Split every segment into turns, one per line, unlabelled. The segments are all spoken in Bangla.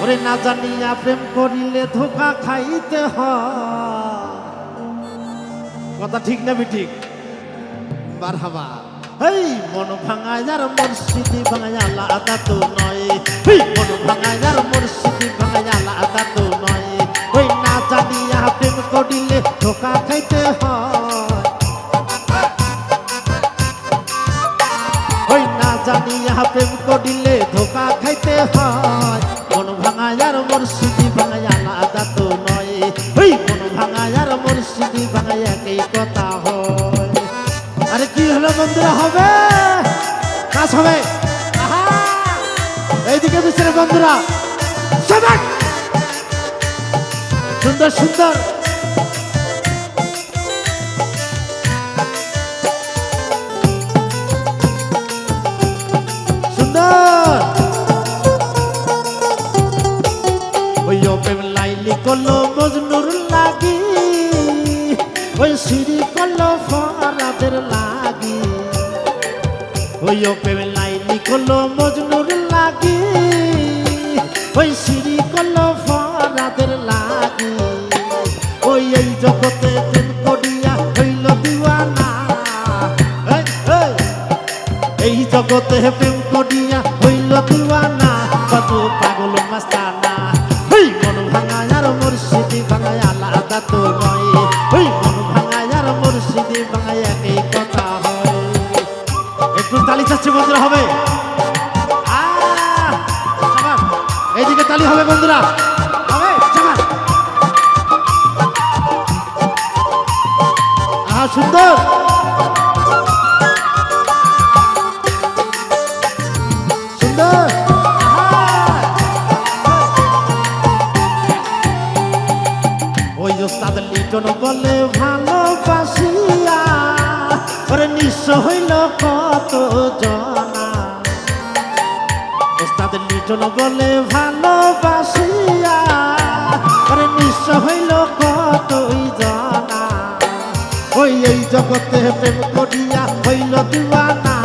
ওরে না জানিয়া প্রেম করিলে ধোকা খাইতে হয়। কথা ঠিক না ঠিক? মারহাবা। এই মন ভাঙায় আর মুর্শিদি ভাঙায় আলাদা তো নয়। এই মন ভাঙায় আর মুর্শিদি ভাঙায় আলাদা তো নয়। ওই না জানিয়া প্রেম করিলে ধোকা খাইতে হয়। ওই না জানিয়া প্রেম করিলে ধোকা খাইতে হয়। মন ভাঙায় আর মুর্শিদি ভাঙায় আলাদা তো নয়। ওই মন ভাঙায় আর মুর্শিদি ভাঙায় একই কথা হয়। আরে কি হলো বন্ধুরা, হবে কাজ হবে। এইদিকে পিছনে বন্ধুরা সবাই সুন্দর সুন্দর সুন্দর। ওই প্রেম লাইলি করলো মজনুর লাগি, ওই সিঁড়ি করলো ফরাদের লাগি। ওই প্রেম লাইলি করলো মজনুর লাগি, ওই সিঁড়ি করলো ফরাদের লাগি। ওই এই জগতে প্রেম করিয়া হইল দিওয়ানা। এই জগতে প্রেম করিয়া হইল দিওয়ানা, কত পাগল মাস্তানা। ওই মন ভাঙায় আর মুর্শিদি ভাঙায় আলাদা তো নয়। ওই মন ভাঙায় আর মুর্শিদি ভাঙায় একই কথা হয়। একটু তালি চাচ্ছি বন্ধুরা, হবে এইদিকে তালি হবে বন্ধুরা, হবে সুন্দর। বলে ভালোবাসিয়া ওরে নিঃস্ব হইল কত জনা। ওস্তাদ লিটন বলে ভালোবাসিয়া ওরে নিঃস্ব হইল কতই জনা। ওই এই জগতে প্রেম করিয়া হইল দিওয়ানা।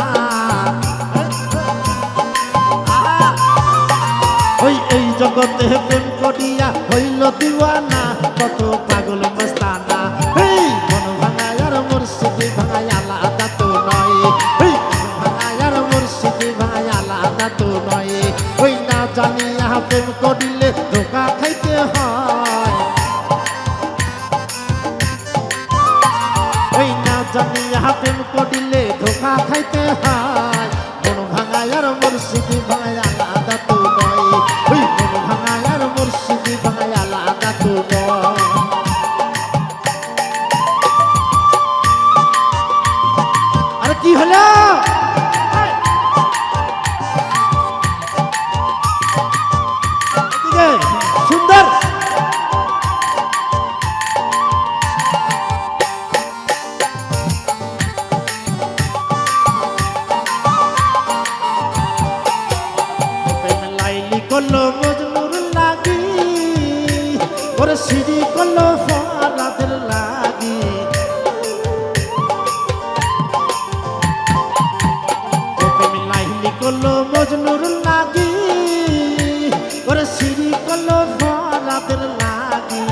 ওই এই জগতে প্রেম করিয়া হইল দিওয়ানা, কত পাগল মস্তানা। এই মন ভাঙায় আর মুর্শিদি ভাঙায় আলাদা তো নয়। এই মন ভাঙায় আর মুর্শিদি ভাঙায় আলাদা তো নয়। ওই না জানিয়া প্রেম করিলে ধোকা খাইতে হয়। ওই না জানিয়া প্রেম করিলে ধোকা খাইতে হয়। মন ভাঙায় আর মুর্শিদি ভাঙায় আলাদা তো নয়। ওই মন ভাঙায় আর মুর্শিদি ভাঙায় আলাদা তো নয়। আরে কি হলো, সুন্দর। লাইলি করলো মজনুর লাগি, ওরে সিঁড়ি করলো ফরাদের লাগি। লাইলি করলো মজনুর লাগি, ওরে সিঁড়ি করলো ফরাদের লাগি।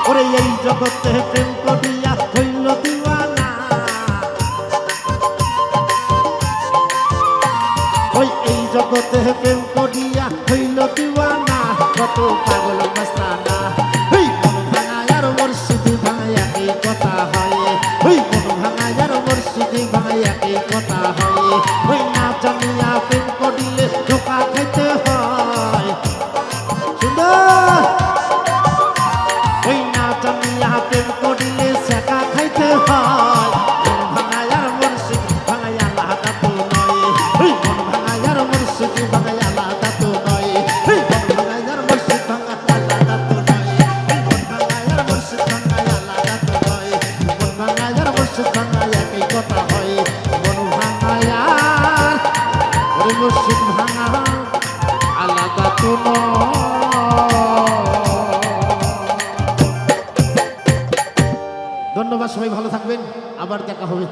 ওরে এই জগতে প্রেম করিয়া হইল দিওয়ানা। ওই এই জগতে প্রেম করিয়া হইল দিওয়ানা, কত পাগল মস্তানা। ওই মন ভাঙায় আর মুর্শিদি ভাঙায় একই কথা হয়। ওই মন ভাঙায় আর মুর্শিদি ভাঙায় একই কথা হয়। ওই না জানিয়া প্রেম করিলে ধোকা খাইতে হয়। সুন্দর। ওই না জানিয়া প্রেম করিলে শেখা খাইতে হয়। মন ভাঙায় আর মুর্শিদি ভাঙায় আলাদা তো নয়। ওই মন ভাঙায় আর মুর্শিদি ভাঙায় আলাদা তো নয়। ওই মন ভাঙায় আর মুর্শিদি ভাঙায় আলাদা তো নয়। ওই মন ভাঙায় আর মুর্শিদি ভাঙায় আলাদা তো নয়। মন ভাঙায় আর মুর্শিদি ভাঙায় একই কথা হয়। মন ভাঙায় আর মুর্শিদি ভাঙায় আলাদা তো নয়। ধন্যবাদ, সবাই ভালো থাকবেন, আবার দেখা হবে।